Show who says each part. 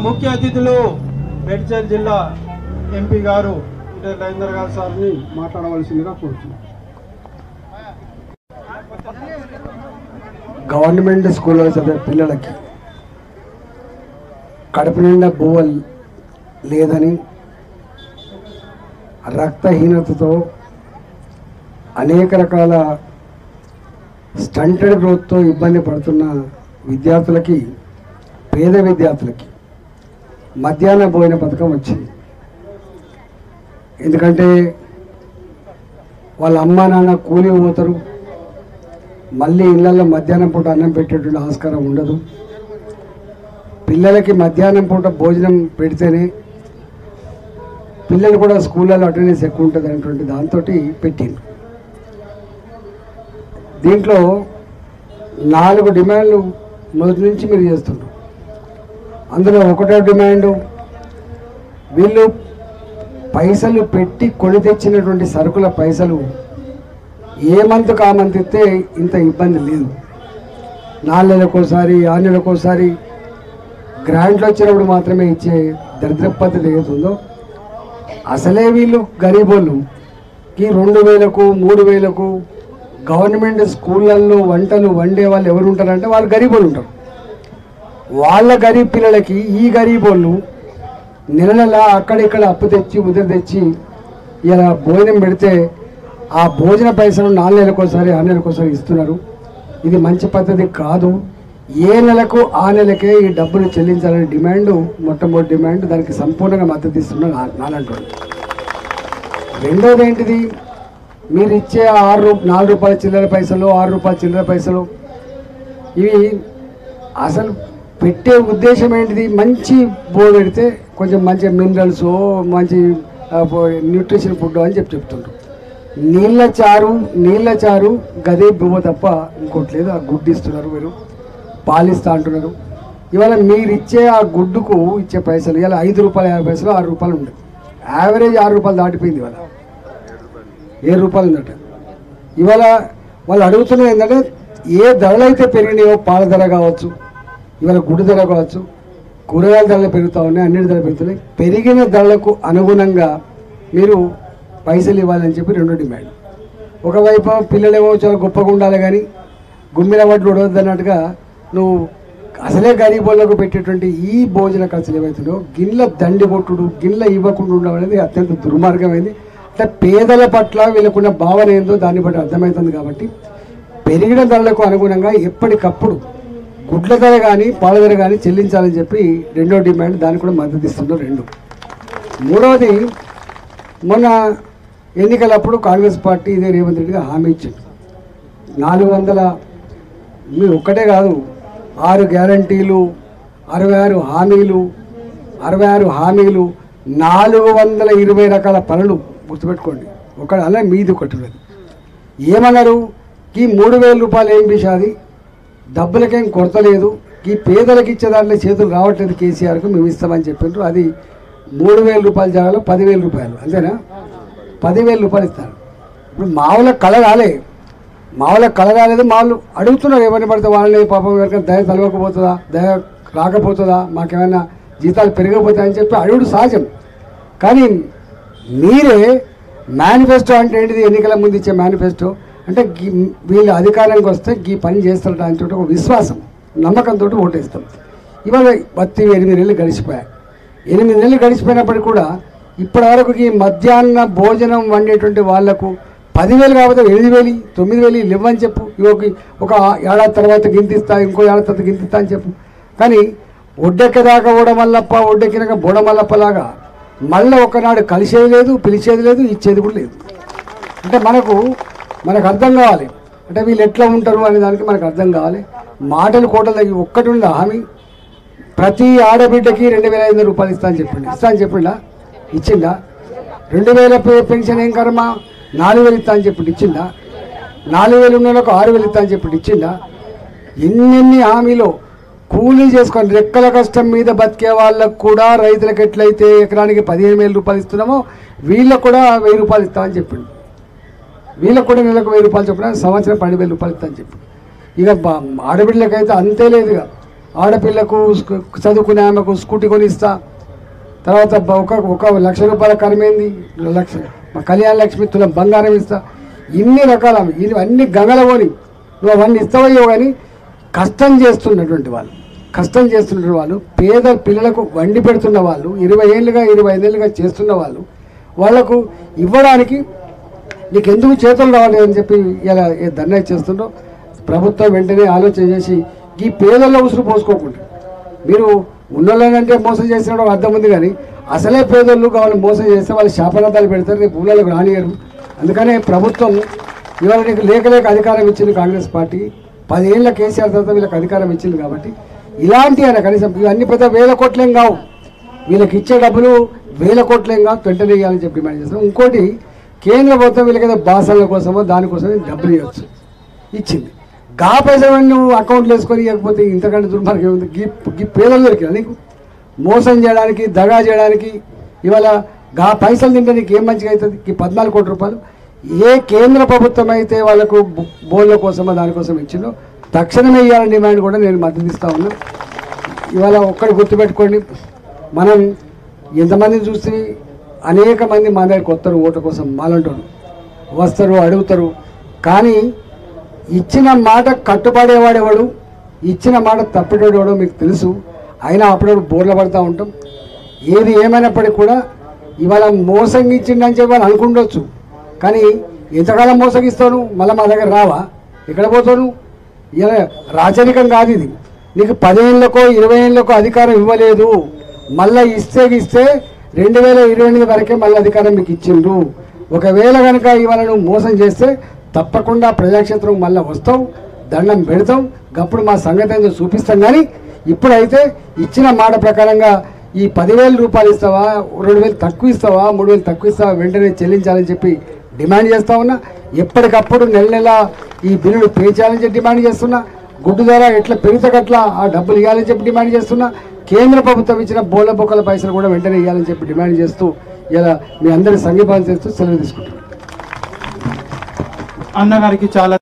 Speaker 1: ముఖ్య అతిథులు మేడ్చల్ జిల్లా ఎంపీ గారు రవీందర్ గారు సార్ని మాట్లాడవలసిందిగా కోరుతున్నాను.
Speaker 2: గవర్నమెంట్ స్కూల్లో చదివే పిల్లలకి కడుపు నిండా బువ్వలు లేదని రక్తహీనతతో అనేక రకాల స్టంటెడ్ గ్రోత్తో ఇబ్బంది పడుతున్న విద్యార్థులకి, పేద విద్యార్థులకి మధ్యాహ్న భోజన పథకం వచ్చింది. ఎందుకంటే వాళ్ళ అమ్మ నాన్న కూలి పోతారు, మళ్ళీ ఇళ్ళల్లో మధ్యాహ్నం పూట అన్నం పెట్టేటువంటి ఆస్కారం ఉండదు. పిల్లలకి మధ్యాహ్నం పూట భోజనం పెడితేనే పిల్లలు కూడా స్కూళ్ళలో అటెండెన్స్ ఎక్కువ ఉంటుంది అనేటువంటి దాంతో పెట్టింది. దీంట్లో 4 డిమాండ్లు మొదటి నుంచి మీరు చేస్తున్నారు. అందులో ఒకటో డిమాండు, వీళ్ళు పైసలు పెట్టి కొని తెచ్చినటువంటి సరుకుల పైసలు ఏ మంత్ కామంత్ ఇస్తే ఇంత ఇబ్బంది లేదు. 4 నెలలకోసారి 6 నెలలకోసారి గ్రాంట్లు వచ్చినప్పుడు మాత్రమే ఇచ్చే దరిద్ర పద్ధతి ఏదైతుందో, అసలే వీళ్ళు గరీబోళ్ళుకి 2000కు 3000కు గవర్నమెంట్ స్కూళ్ళల్లో వంటలు వండే వాళ్ళు ఎవరు ఉంటారంటే వాళ్ళు గరీబోళ్ళు ఉంటారు. వాళ్ళ గరీబ్ పిల్లలకి ఈ గరీబోళ్ళు నెల నెల అక్కడిక్కడ అప్పు తెచ్చి ఉదయం తెచ్చి ఇలా భోజనం పెడితే ఆ భోజన పైసలు 4 నెలలకోసారి 6 నెలలకోసారి ఇస్తున్నారు. ఇది మంచి పద్ధతి కాదు. ఏ నెలకు ఆ నెలకే ఈ డబ్బులు చెల్లించాలనే డిమాండ్ మొట్టమొదటి డిమాండ్. దానికి సంపూర్ణంగా మద్దతు ఇస్తున్నారు నాలంటోళ్ళు. రెండోది ఏంటిది, మీరు ఇచ్చే 4 రూపాయల చిల్లర పైసలు 6 రూపాయల చిల్లర పైసలు ఇవి అసలు పెట్టే ఉద్దేశం ఏంటిది, మంచి బో పెడితే కొంచెం మంచి మినరల్స్ మంచి న్యూట్రిషన్ ఫుడ్ అని చెప్తుంటారు. నీళ్ళ చారు గదే బువ్వ తప్ప ఇంకోటి లేదు. ఆ గుడ్డు ఇస్తున్నారు, మీరు పాలిస్తా అంటున్నారు. ఇవాళ మీరు ఇచ్చే ఆ గుడ్డుకు ఇచ్చే పైసలు ఇవాళ 5 రూపాయల 50 పైసలు 6 రూపాయలు ఉండదు. యావరేజ్ 6 రూపాయలు దాటిపోయింది. ఇవాళ 7 రూపాయలు ఉందట. ఇవాళ వాళ్ళు అడుగుతున్నది ఏంటంటే, ఏ ధరలు అయితే పెరిగినాయో, పాల ధర కావచ్చు, ఇవాళ గుడ్డు ధర కావచ్చు, కూరగాయల ధరలు పెరుగుతూ ఉన్నాయి, అన్నిటి ధరలు పెరుగుతున్నాయి. పెరిగిన ధరలకు అనుగుణంగా మీరు పైసలు ఇవ్వాలని చెప్పి రెండో డిమాండ్. ఒకవైపు పిల్లలేమో చాలా గొప్పగా ఉండాలి కానీ గుమ్మిల వడ్లు ఉడవద్దు అన్నట్టుగా నువ్వు అసలే గరీబోళ్ళకు పెట్టేటువంటి ఈ భోజన ఖర్చులు ఏవైతున్నాయో గిన్నెల దండి కొట్టుడు, గిన్నెల ఇవ్వకుండా ఉండడం అనేది అత్యంత దుర్మార్గమైంది. అంటే పేదల పట్ల వీళ్ళకున్న భావన ఏందో దాన్ని బట్టి అర్థమవుతుంది. కాబట్టి పెరిగిన ధరలకు అనుగుణంగా ఎప్పటికప్పుడు గుడ్ల ధర కానీ పాల ధర కానీ చెల్లించాలని చెప్పి రెండో డిమాండ్. దానికి కూడా మద్దతు ఇస్తున్నారు. 2. మూడవది, మొన్న ఎన్నికలప్పుడు కాంగ్రెస్ పార్టీ ఇదే రేవంత్ రెడ్డిగా హామీ ఇచ్చింది. 400 మీరు ఒక్కటే కాదు, 6 గ్యారంటీలు 66 హామీలు 420 రకాల పనులు గుర్తుపెట్టుకోండి. అలా మీది ఒకటి ఉన్నది. ఏమన్నారు, ఈ 3000 రూపాయలు ఏం విషాది, డబ్బులకేం కొరత లేదు, ఈ పేదలకు ఇచ్చే దాంట్లో చేతులు రావట్లేదు, కేసీఆర్కు మేము ఇస్తామని చెప్పిండ్రు. అది 3000 రూపాయల జాగాలో 10,000 రూపాయలు, అంతేనా? 10,000 రూపాయలు ఇస్తారు. ఇప్పుడు మామూలుగా కళ రాలేదు. మామూలు అడుగుతున్నారు ఎవరిని పడితే వాళ్ళని. పాపం ఎవరికైనా దయ తలవకపోతుందా, దయ రాకపోతుందా, మాకేమైనా జీతాలు పెరిగిపోతాయని చెప్పి అడుగుడు సహజం. కానీ మీరే మేనిఫెస్టో అంటే ఏంటిది, ఎన్నికల ముందు ఇచ్చే మేనిఫెస్టో అంటే వీళ్ళు అధికారానికి వస్తే ఈ పని చేస్తారట అని చెప్పి ఒక విశ్వాసం, నమ్మకంతో ఓటేస్తాం. ఇవాళ 8 నెలలు గడిచిపోయాయి. 8 నెలలు గడిచిపోయినప్పటికీ కూడా ఇప్పటివరకు ఈ మధ్యాహ్న భోజనం వండేటువంటి వాళ్లకు 10,000 కాకపోతే 8,000 9,000 ఇవ్వని చెప్పు. ఒక ఏడాది తర్వాత గింతిస్తా, ఇంకో ఏడాది తర్వాత గింతిస్తా అని చెప్పు. కానీ ఒడ్డెక్కదాకా ఓడమల్లప్ప, ఒడ్డెక్కినాక బోడమల్లప్పలాగా మళ్ళీ ఒకనాడు కలిసేది లేదు, పిలిచేది లేదు, ఇచ్చేది కూడా లేదు. అంటే మనకు అర్థం కావాలి, అంటే వీళ్ళు ఎట్లా ఉంటారు అనే దానికి మనకు అర్థం కావాలి. మాటలు కోటలు తగ్గి ఒక్కటి ఉంది హామీ, ప్రతి ఆడబిడ్డకి 2,500 రూపాయలు ఇస్తా అని చెప్పిండా? ఇచ్చిందా? 2,000 పెన్షన్ ఏం కర్మ, 4,000 ఇస్తా అని చెప్పి ఇచ్చిందా? 4,000 ఉన్న వాళ్ళకు 6,000 ఇస్తా అని చెప్పి ఇచ్చిందా? ఎన్ని హామీలో కూలీ చేసుకొని రెక్కల కష్టం మీద బతికే వాళ్ళకు కూడా, రైతులకు ఎట్లయితే ఎకరానికి 15,000 రూపాయలు ఇస్తున్నామో వీళ్ళకు కూడా 1,000 రూపాయలు ఇస్తామని చెప్పిండు. వీళ్ళకు కూడా నెలకు 1,000 రూపాయలు చెప్పిన సంవత్సరం 12,000 రూపాయలు ఇస్తా అని చెప్పి. ఇక ఆడబిడ్డలకైతే అంతే లేదు. ఇక ఆడపిల్లకు చదువుకునే ఆమెకు స్కూటీ కొనిస్తా, తర్వాత ఒక లక్ష రూపాయల కరమేంది, కళ్యాణ లక్ష్మి తులం బంగారం ఇస్తా, ఇన్ని రకాల ఇవన్నీ గంగలవోని నువ్వు అవన్నీ ఇస్తావయ్యో. కానీ కష్టం చేస్తున్నటువంటి వాళ్ళు పేద పిల్లలకు వండి పెడుతున్న వాళ్ళు 20 ఏళ్ళుగా 25 ఏళ్ళుగా చేస్తున్న వాళ్ళకు ఇవ్వడానికి నీకు ఎందుకు చేతులు రావలేదని చెప్పి ఇలా ధర్నా చేస్తుండ్రో ప్రభుత్వం వెంటనే ఆలోచన చేసి ఈ పేదల్లో ఉసురు పోసుకోకుండా, మీరు ఉన్నోళ్ళనంటే మోసం చేసినప్పుడు అర్థం ఉంది, కానీ అసలే పేదోళ్ళు కావాలి మోసం చేస్తే వాళ్ళు శాపనార్థాలు పెడతారు, రేపు ఊళ్ళకు రానియరు. అందుకనే ప్రభుత్వం ఇవాళ నీకు లేక అధికారం ఇచ్చింది కాంగ్రెస్ పార్టీ. 10 ఏళ్ళ కేసీఆర్ తర్వాత వీళ్ళకి అధికారం ఇచ్చింది కాబట్టి ఇలాంటి ఆయన కనీసం ఇవన్నీ పెద్ద 1000 కోట్లేం కావు, వీళ్ళకి ఇచ్చే డబ్బులు 1000 కోట్లేం కావు, వెంటనే ఇవ్వాలని చెప్పి డిమాండ్ చేస్తాం. ఇంకోటి కేంద్ర ప్రభుత్వం వీళ్ళకైతే బాసల కోసమో దానికోసమో డబ్బులు ఇవ్వచ్చు, ఇచ్చింది. గా పైసలు నువ్వు అకౌంట్లు వేసుకొని ఇవ్వకపోతే ఇంతకంటే దుర్మార్గం ఏముంది? గీ పేదలు దొరికినా నీకు మోసం చేయడానికి, దగా చేయడానికి. ఇవాళ గా పైసలు తింటే నీకు ఏం మంచిగా అవుతుంది? ఈ 14 కోట్ల రూపాయలు ఏ కేంద్ర ప్రభుత్వం అయితే వాళ్ళకు బోన్ల కోసమో దానికోసం ఇచ్చిందో తక్షణమే ఇవ్వాలని డిమాండ్ కూడా నేను మద్దతు ఇస్తా ఉన్నా. ఇవాళ ఒక్కటి గుర్తుపెట్టుకోండి, మనం ఎంతమందిని చూస్తే అనేక మంది మన దగ్గరికి వస్తారు ఓటు కోసం, మాలంటోళ్ళు వస్తారు, అడుగుతారు. కానీ ఇచ్చిన మాట కట్టుబడేవాడేవాడు, ఇచ్చిన మాట తప్పేటోడేవాడో మీకు తెలుసు. అయినా అప్పుడప్పుడు బోర్ల పడుతూ ఉంటాం. ఏది ఏమైనప్పటికీ కూడా ఇవాళ మోసగించిండని చెప్పి వాళ్ళు అనుకుండొచ్చు, కానీ ఎంతకాలం మోసగిస్తాను? మళ్ళీ మా దగ్గర రావా? ఎక్కడ పోతాను? ఇలా రాజరికం కాదు ఇది. నీకు 10 ఏళ్ళకో 20 ఏళ్ళకో అధికారం ఇవ్వలేదు, మళ్ళీ ఇస్తే 2028 వరకే మళ్ళీ అధికారం మీకు ఇచ్చిండ్రు. ఒకవేళ కనుక ఇవాళ నువ్వు మోసం చేస్తే తప్పకుండా ప్రజాక్షేత్రం మళ్ళీ వస్తావు, దండం పెడతాం, అప్పుడు మా సంగతి ఏందో చూపిస్తాం. కానీ ఇప్పుడైతే ఇచ్చిన మాట ప్రకారంగా ఈ 10,000 రూపాయలు ఇస్తావా, 2,000 తక్కువ ఇస్తావా, 3,000 తక్కువ ఇస్తావా, వెంటనే చెల్లించాలని చెప్పి డిమాండ్ చేస్తా ఉన్నా. ఎప్పటికప్పుడు నెల ఈ బిల్లులు పే చేయాలని చెప్పి డిమాండ్ చేస్తున్నా. గుడ్డు ధర ఎట్లా పెరిగితే ఆ డబ్బులు ఇవ్వాలని చెప్పి డిమాండ్ చేస్తున్నా. కేంద్ర ప్రభుత్వం ఇచ్చిన బోల బొక్కల పైసలు కూడా వెంటనే ఇవ్వాలని చెప్పి డిమాండ్ చేస్తూ ఇలా మీ అందరి సంఘీభావం చేస్తూ సెలవు తీసుకుంటున్నాను.
Speaker 1: అన్నగారికి చాలా